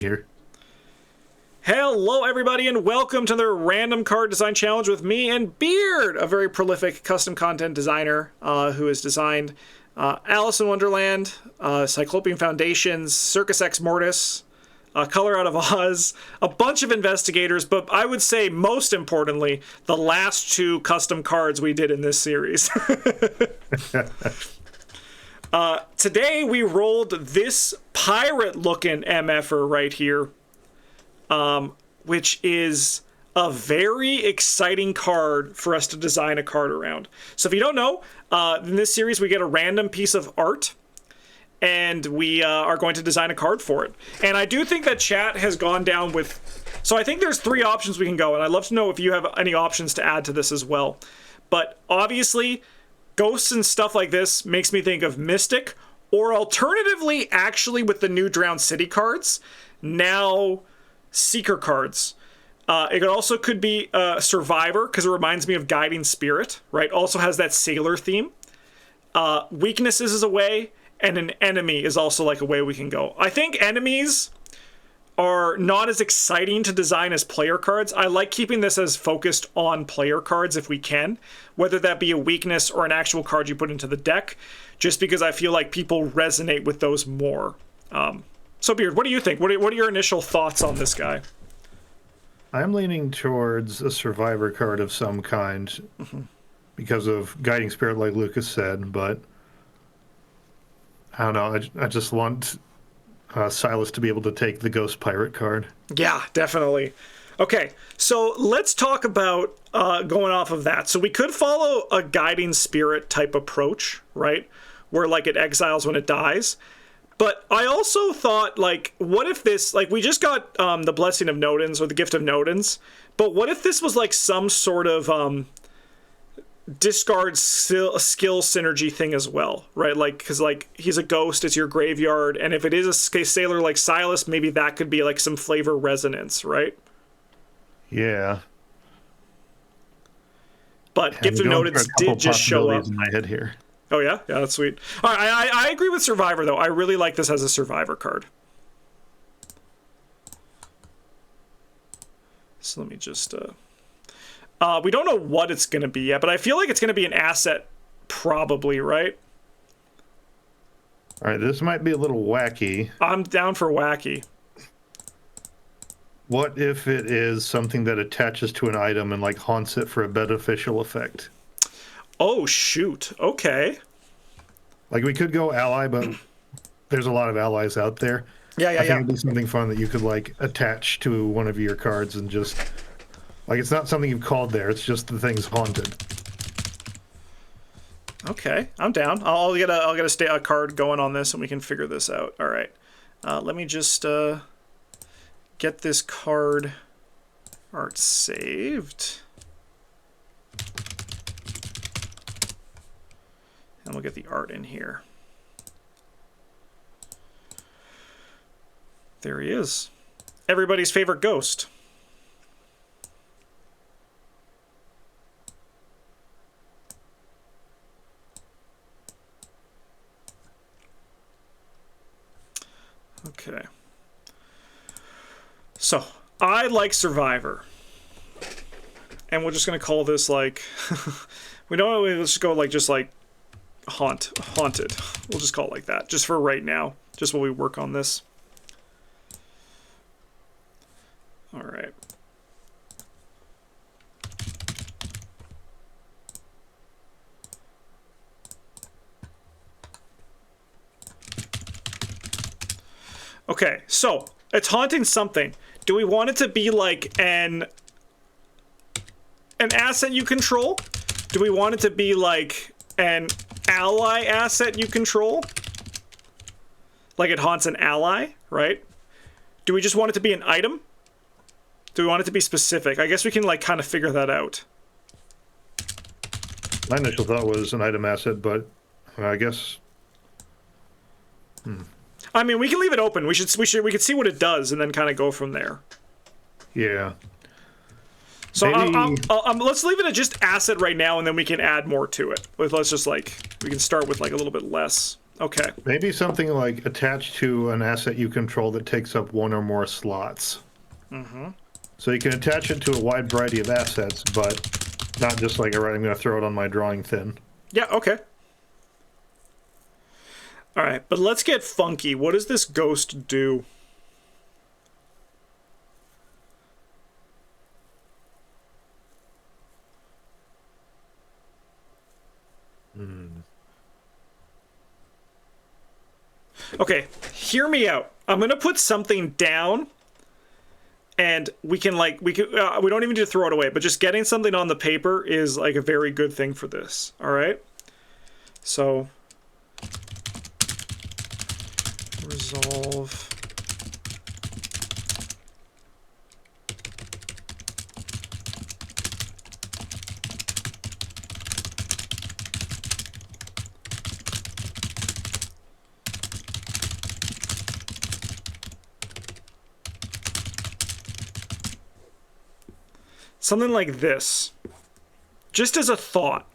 Here. Hello, everybody, and welcome to the Random Card Design Challenge with me and Beard, a very prolific custom content designer who has designed Alice in Wonderland, Cyclopean Foundations, Circus Ex Mortis, Color Out of Oz, a bunch of investigators, but I would say most importantly, the last two custom cards we did in this series. Today we rolled this pirate-looking MFer right here, which is a very exciting card for us to design a card around. So if you don't know, in this series we get a random piece of art, and we are going to design a card for it. And I do think that chat has gone down with... So I think there's three options we can go, and I'd love to know if you have any options to add to this as well. But obviously, ghosts and stuff like this makes me think of Mystic, or alternatively, actually with the new Drowned City cards, now Seeker cards. It also could be Survivor, because it reminds me of Guiding Spirit, right? Also has that sailor theme. Weaknesses is a way, and an enemy is also like a way we can go. I think enemies are not as exciting to design as player cards. I like keeping this as focused on player cards if we can, whether that be a weakness or an actual card you put into the deck, just because I feel like people resonate with those more. So Beard, what do you think? What are your initial thoughts on this guy? I'm leaning towards a survivor card of some kind because of Guiding Spirit, like Lucas said, but I don't know. I just want Silas to be able to take the Ghost Pirate card. Yeah, definitely. Okay, so let's talk about going off of that. So we could follow a Guiding Spirit type approach, right? Where like it exiles when it dies. But I also thought, like, what if this, like, we just got the Blessing of Nodens, or the Gift of Nodens, but what if this was like some sort of discard skill synergy thing as well, right? Like, because like he's a ghost, it's your graveyard, and if it is a sailor like Silas, maybe that could be like some flavor resonance, right? Yeah. But Gift of Nodens did just show up in my head here. Oh yeah, that's sweet. All right, I agree with Survivor though. I really like this as a Survivor card. So let me just we don't know what it's going to be yet, but I feel like it's going to be an asset, probably, right? All right, this might be a little wacky. I'm down for wacky. What if it is something that attaches to an item and like haunts it for a beneficial effect? Oh, shoot. Okay. Like, we could go ally, but there's a lot of allies out there. Yeah. I think it'd be something fun that you could like attach to one of your cards and just... Like, it's not something you've called there. It's just the thing's haunted. Okay, I'm down. I'll get a card going on this, and we can figure this out. All right. Let me just get this card art saved. And we'll get the art in here. There he is. Everybody's favorite ghost. Okay. So, I like Survivor. And we're just going to call this, like... we don't know, let's just go, like, just, like, Haunted. We'll just call it like that, just for right now. Just while we work on this. Alright. Okay, so it's haunting something. Do we want it to be like an asset you control? Do we want it to be like an ally asset you control? Like it haunts an ally, right? Do we just want it to be an item? Do we want it to be specific? I guess we can like kind of figure that out. My initial thought was an item asset, but I guess... I mean, we can leave it open. We could see what it does and then kind of go from there. Yeah. So let's leave it at just asset right now, and then we can add more to it. Let's just like, we can start with like a little bit less. Okay. Maybe something like attached to an asset you control that takes up one or more slots. Mm-hmm. So you can attach it to a wide variety of assets, but not just like, all right, I'm going to throw it on my drawing thin. Yeah, okay. All right, but let's get funky. What does this ghost do? Okay, hear me out. I'm gonna put something down, and we can we don't even need to throw it away. But just getting something on the paper is like a very good thing for this. All right. So resolve. Something like this. Just as a thought.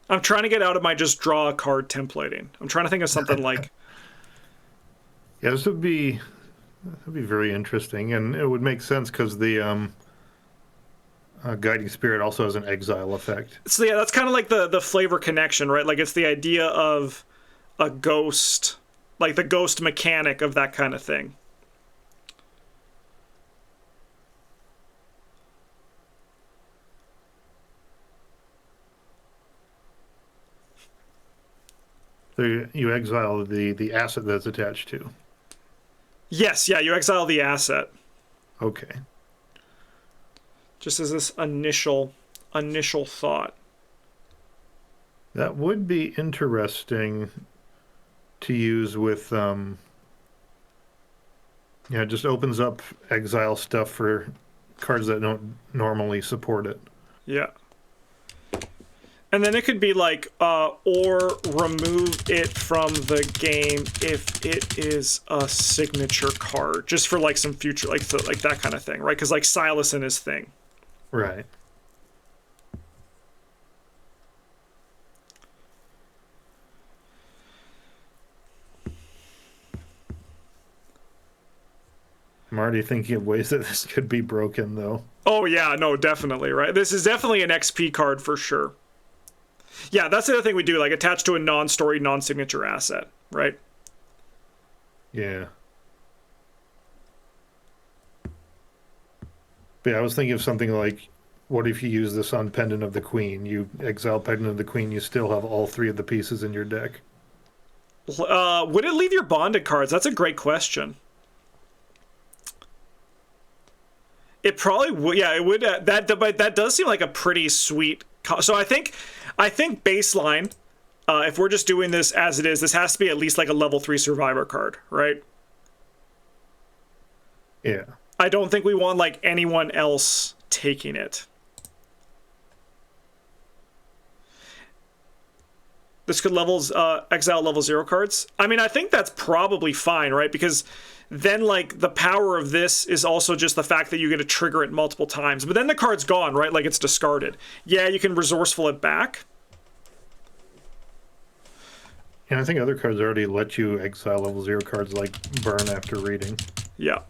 I'm trying to get out of my just draw a card templating. I'm trying to think of something like... Yeah, this would be very interesting, and it would make sense because the guiding spirit also has an exile effect. So yeah, that's kind of like the flavor connection, right? Like it's the idea of a ghost, like the ghost mechanic of that kind of thing. So you exile the asset that's attached to. Yes, yeah, you exile the asset. Okay. Just as this initial thought. That would be interesting to use with, yeah, it just opens up exile stuff for cards that don't normally support it. Yeah. And then it could be like, or remove it from the game if it is a signature card, just for like some future, like that kind of thing, right? Because like Silas and his thing. Right. I'm already thinking of ways that this could be broken, though. Oh yeah, no, definitely, right? This is definitely an XP card for sure. Yeah, that's the other thing we do, like attach to a non-story, non-signature asset, right? Yeah. But yeah, I was thinking of something like, what if you use this on Pendant of the Queen? You exile Pendant of the Queen, you still have all three of the pieces in your deck. Would it leave your bonded cards? That's a great question. It probably would. Yeah, it would. But that does seem like a pretty sweet. So I think baseline. If we're just doing this as it is, this has to be at least like a level 3 survivor card, right? Yeah. I don't think we want like anyone else taking it. This could exile level 0 cards. I mean, I think that's probably fine, right? Because then like the power of this is also just the fact that you get to trigger it multiple times. But then the card's gone, right? Like it's discarded. Yeah, you can resourceful it back. And I think other cards already let you exile level 0 cards like burn after reading. Yeah.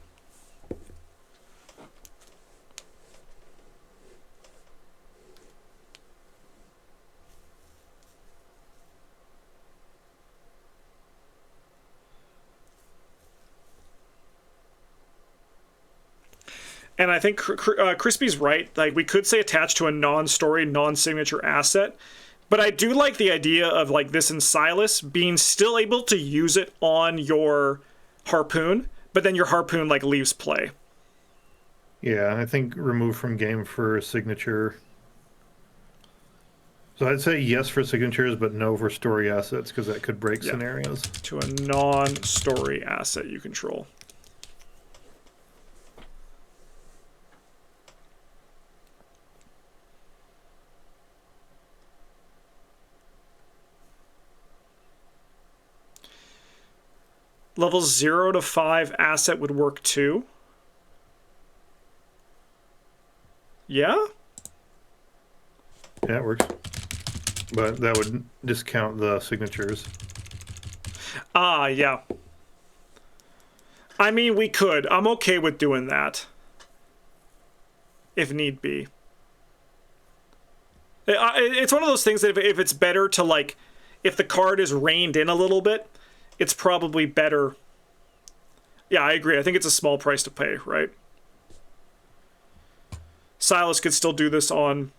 And I think Crispy's right. Like, we could say attached to a non-story, non-signature asset. But I do like the idea of, like, this and Silas being still able to use it on your harpoon, but then your harpoon, like, leaves play. Yeah, I think remove from game for signature. So I'd say yes for signatures, but no for story assets, because that could break scenarios. To a non-story asset you control. Level 0 to 5 asset would work too. Yeah? Yeah, it works. But that would discount the signatures. Ah, yeah. I mean, we could. I'm okay with doing that. If need be. It's one of those things that if it's better to, like, if the card is reined in a little bit, it's probably better. Yeah, I agree. I think it's a small price to pay, right? Silas could still do this on...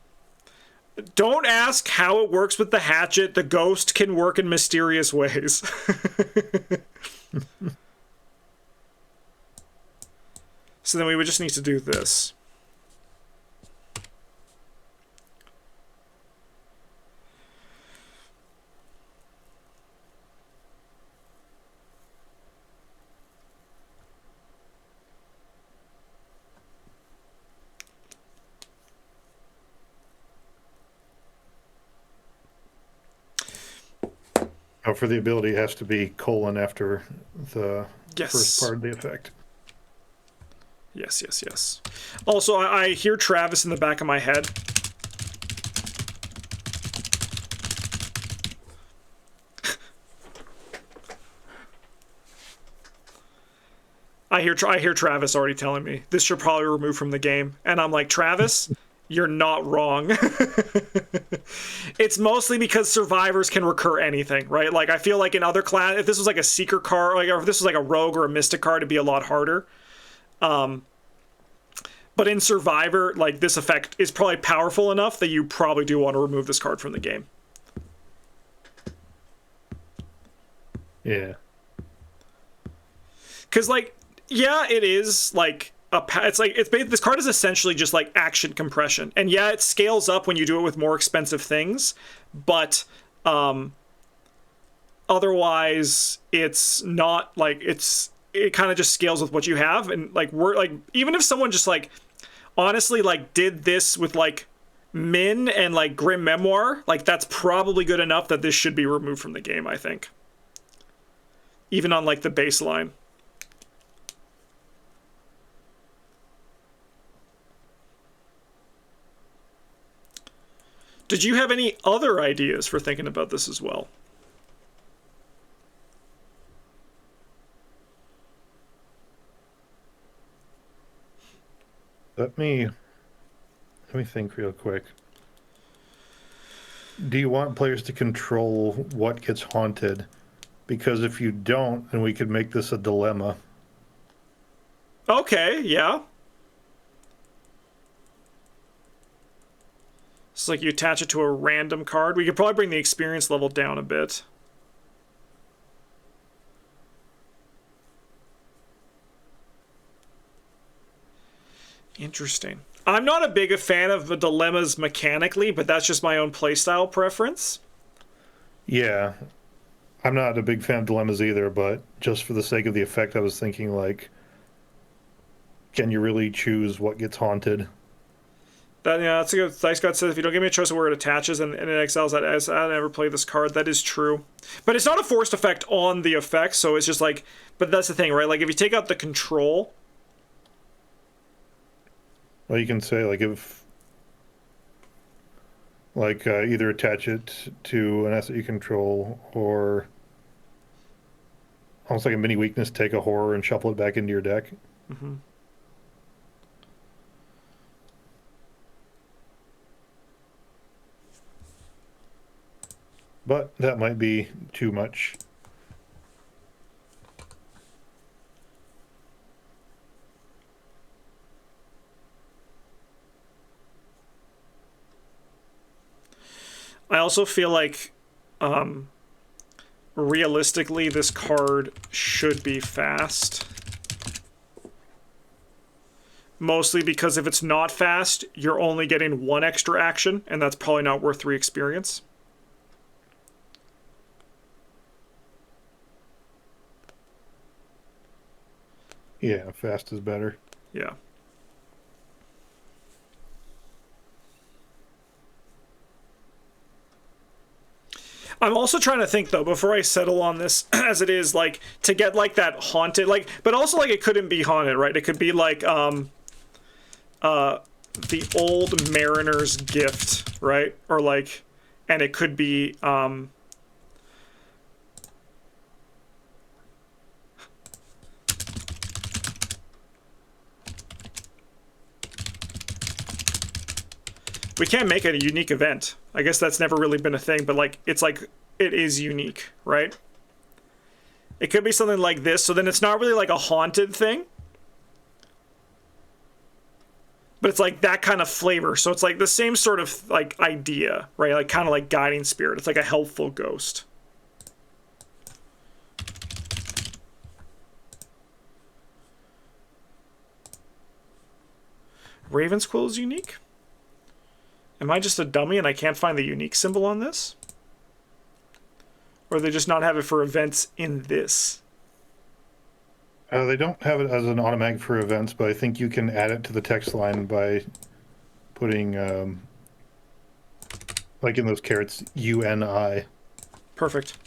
Don't ask how it works with the hatchet. The ghost can work in mysterious ways. So then we would just need to do this. Oh, for the ability, it has to be colon after the first part of the effect. Yes, yes, yes. Also, I hear Travis in the back of my head. I hear Travis already telling me this should probably remove from the game, and I'm like, Travis, you're not wrong. It's mostly because survivors can recur anything, right? Like, I feel like in other class, if this was like a seeker card, like, or if this was like a rogue or a mystic card, it'd be a lot harder. But in Survivor, like, this effect is probably powerful enough that you probably do want to remove this card from the game. Yeah. Because, like, yeah, it is, like, this card is essentially just, like, action compression. And yeah, it scales up when you do it with more expensive things, but, otherwise, it's not, like, it kind of just scales with what you have. And, like, even if someone just, like, honestly, like, did this with, like, Min and, like, Grim Memoir, like, that's probably good enough that this should be removed from the game, I think. Even on, like, the baseline. Did you have any other ideas for thinking about this as well? Let me think real quick. Do you want players to control what gets haunted? Because if you don't, then we could make this a dilemma. Okay, yeah. It's like you attach it to a random card. We could probably bring the experience level down a bit. Interesting. I'm not a big fan of the dilemmas mechanically, but that's just my own playstyle preference. Yeah. I'm not a big fan of dilemmas either, but just for the sake of the effect, I was thinking, like, can you really choose what gets haunted? That's a good. Dice God says, if you don't give me a choice of where it attaches and it exiles that, I never play this card. That is true. But it's not a forced effect on the effect, so it's just like, but that's the thing, right? Like, if you take out the control... Well, you can say, like, if... Like, either attach it to an asset you control, or... Almost like a mini weakness, take a horror and shuffle it back into your deck. Mm-hmm. But that might be too much. I also feel like, realistically, this card should be fast. Mostly because if it's not fast, you're only getting one extra action, and that's probably not worth 3 experience. Yeah, fast is better. Yeah. I'm also trying to think, though, before I settle on this, as it is, like, to get, like, that haunted, like, but also, like, it couldn't be haunted, right? It could be, like, the old mariner's gift, right? Or like, and it could be we can't make it a unique event. I guess that's never really been a thing, but like it's like it is unique, right? It could be something like this, so then it's not really like a haunted thing. But it's like that kind of flavor. So it's like the same sort of like idea, right? Like kind of like guiding spirit. It's like a helpful ghost. Raven's Quill is unique? Am I just a dummy and I can't find the unique symbol on this? Or they just not have it for events in this? They don't have it as an automatic for events, but I think you can add it to the text line by putting, like in those carrots, UNI. Perfect.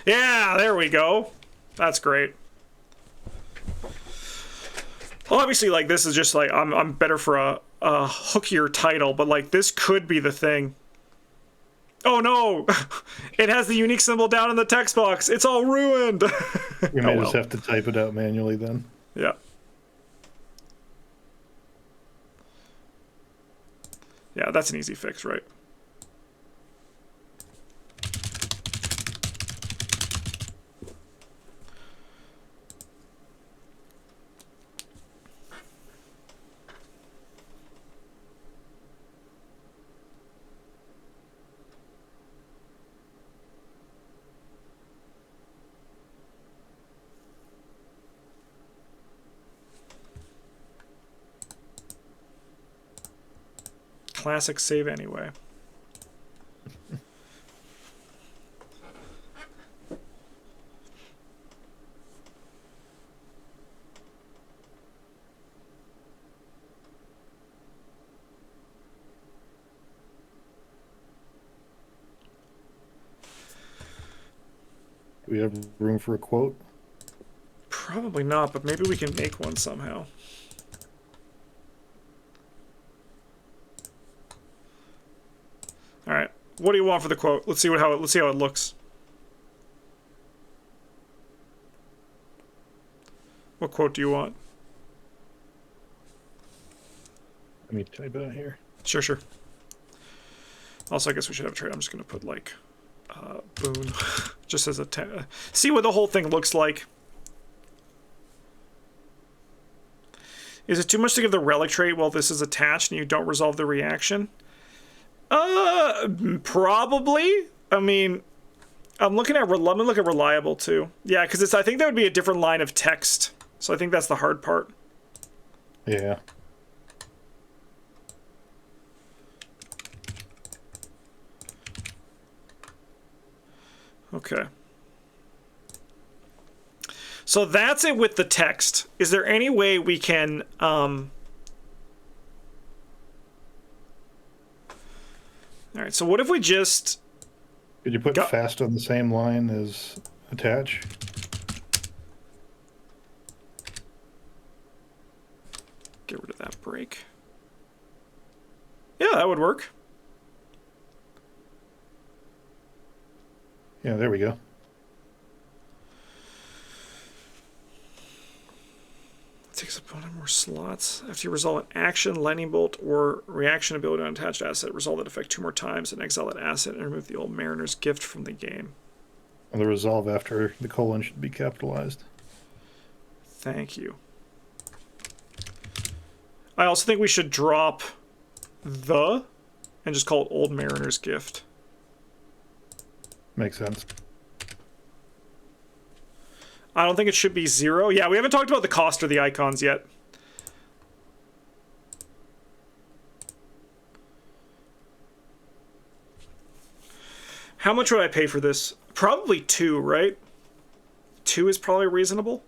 Yeah, there we go. That's great. Obviously, like, this is just, like, I'm better for a hookier title, but, like, this could be the thing. Oh, no! It has the unique symbol down in the text box. It's all ruined! You may just have to type it out manually then. Yeah. Yeah, that's an easy fix, right? Classic save anyway. Do we have room for a quote? Probably not, but maybe we can make one somehow. All right. What do you want for the quote? Let's see how it looks. What quote do you want? Let me type it out here. Sure, sure. Also, I guess we should have a trade. I'm just gonna put like Boone, just as a see what the whole thing looks like. Is it too much to give the relic trait while this is attached and you don't resolve the reaction? Probably. I mean, let me look at reliable too. Yeah, because I think that would be a different line of text. So I think that's the hard part. Yeah. Okay. So that's it with the text. Is there any way we can all right, so what if we just... Could you put fast on the same line as attach? Get rid of that break. Yeah, that would work. Yeah, there we go. Takes up one or more slots. After you resolve an action, lightning bolt, or reaction ability on attached asset, resolve that effect 2 more times and exile that asset and remove the old mariner's gift from the game. And the resolve after the colon should be capitalized. Thank you. I also think we should drop the and just call it old mariner's gift. Makes sense. I don't think it should be 0. Yeah, we haven't talked about the cost of the icons yet. How much would I pay for this? Probably 2, right? 2 is probably reasonable.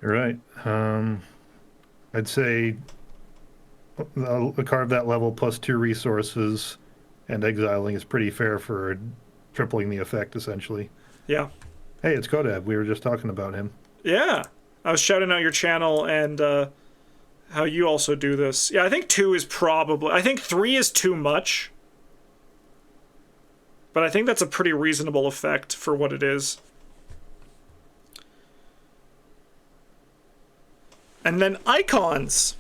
You're right. I'd say a card of that level plus 2 resources and exiling is pretty fair for tripling the effect, essentially. Yeah. Hey, it's Kodab. We were just talking about him. Yeah. I was shouting out your channel and how you also do this. Yeah, I think 2 is probably... I think 3 is too much. But I think that's a pretty reasonable effect for what it is. And then icons.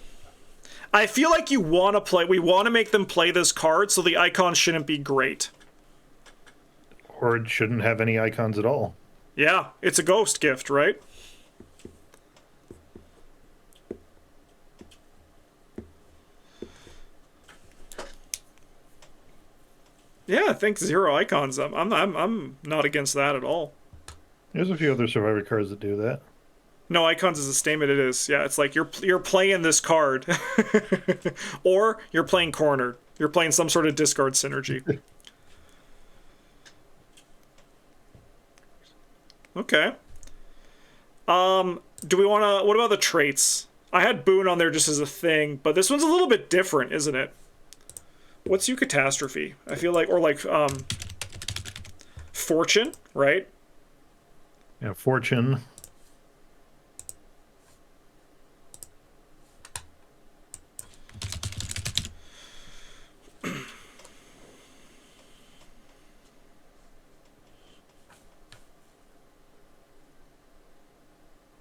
I feel like we want to make them play this card, so the icons shouldn't be great. Or it shouldn't have any icons at all. Yeah, it's a ghost gift, right? Yeah, I think 0 icons. I'm not against that at all. There's a few other Survivor cards that do that. No icons is a statement. It is. Yeah, it's like you're playing this card, or you're playing cornered. You're playing some sort of discard synergy. Okay. Do we want to... What about the traits? I had Boone on there just as a thing, but this one's a little bit different, isn't it? What's you catastrophe? I feel like, or like, fortune, right? Yeah, fortune.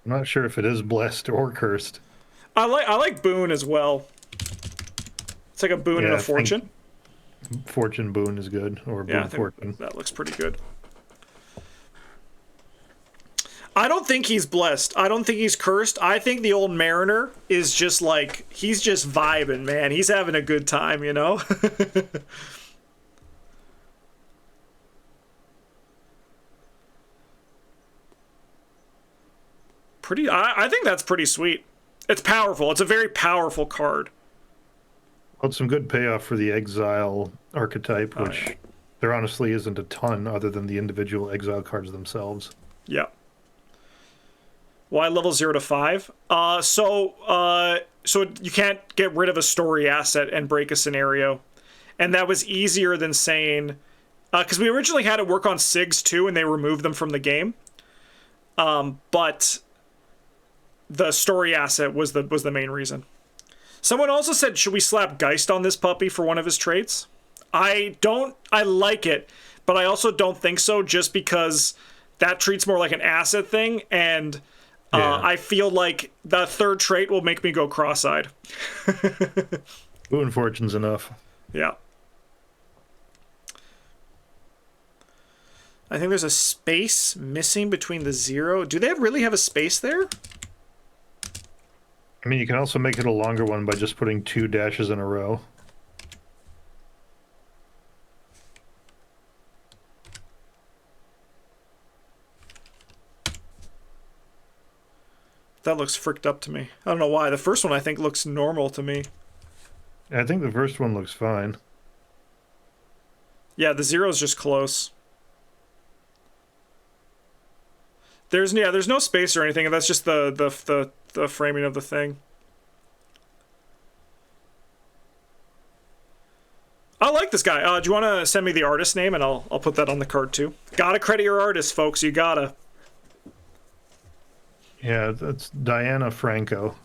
I'm not sure if it is blessed or cursed. I like Boone as well. It's like a Boone and a fortune. Fortune Boone is good, or Boone Fortune. That looks pretty good. I don't think he's blessed. I don't think he's cursed. I think the old Mariner is just like, he's just vibing, man. He's having a good time, you know? I think that's pretty sweet. It's powerful. It's a very powerful card. Well, it's some good payoff for the exile archetype, which there honestly isn't a ton other than the individual exile cards themselves. Yeah. Why level 0 to 5? So you can't get rid of a story asset and break a scenario. And that was easier than saying... Because we originally had it work on SIGs too, and they removed them from the game. But the story asset was the main reason. Someone also said, should we slap Geist on this puppy for one of his traits? I like it, but I also don't think so, just because that treats more like an asset thing, and I feel like the third trait will make me go cross-eyed. Boone Fortune's enough. Yeah. I think there's a space missing between the 0. Do they really have a space there? I mean, you can also make it a longer one by just putting 2 dashes in a row. That looks fricked up to me. I don't know why. The first one I think looks normal to me. I think the first one looks fine. Yeah, the 0's just close. There's no space or anything, and that's just the framing of the thing. I like this guy. Do you want to send me the artist name, and I'll put that on the card too. Gotta credit your artist, folks. You gotta. Yeah, that's Diana Franco.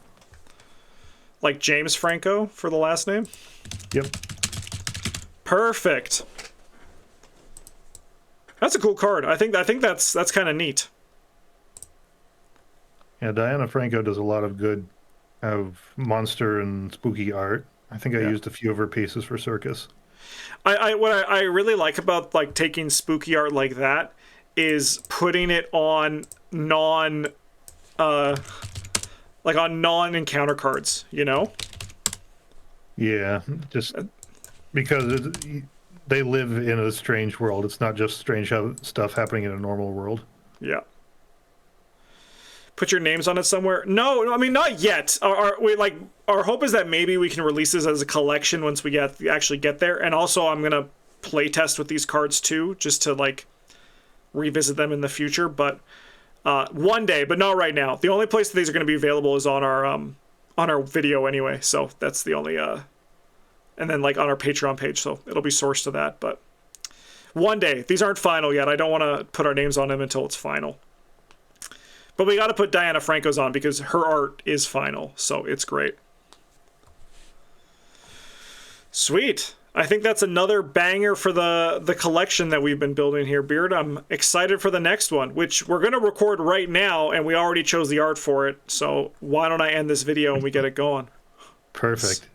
Like James Franco for the last name? Yep. Perfect. That's a cool card. I think that's kind of neat. Yeah, Diana Franco does a lot of good monster and spooky art. I think I used a few of her pieces for Circus. What I really like about like taking spooky art like that is putting it on non-encounter cards, you know? Yeah, just because they live in a strange world. It's not just strange stuff happening in a normal world. Yeah. Put your names on it somewhere? No, I mean, not yet. Our hope is that maybe we can release this as a collection once we actually get there. And also, I'm gonna play test with these cards too, just to like revisit them in the future. But one day, but not right now. The only place that these are going to be available is on our video anyway. So that's the only and then like on our Patreon page. So it'll be sourced to that. But one day, these aren't final yet. I don't want to put our names on them until it's final. But we got to put Diana Franco's on because her art is final, so it's great. Sweet. I think that's another banger for the collection that we've been building here, Beard. I'm excited for the next one, which we're going to record right now, and we already chose the art for it. So why don't I end this video and we get it going? Perfect.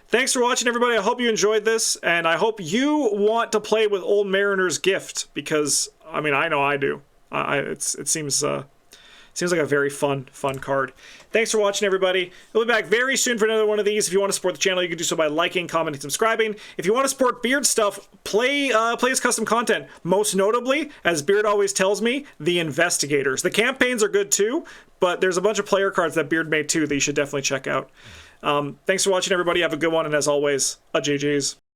Thanks for watching, everybody. I hope you enjoyed this, and I hope you want to play with Old Mariner's Gift, because, I mean, I know I do. It seems like a very fun card. Thanks for watching, everybody. We'll be back very soon for another one of these. If you want to support the channel, you can do so by liking, commenting, subscribing. If you want to support Beard stuff, play his custom content. Most notably, as Beard always tells me, the Investigators. The campaigns are good too, but there's a bunch of player cards that Beard made too that you should definitely check out. Thanks for watching, everybody. Have a good one, and as always, a GG's.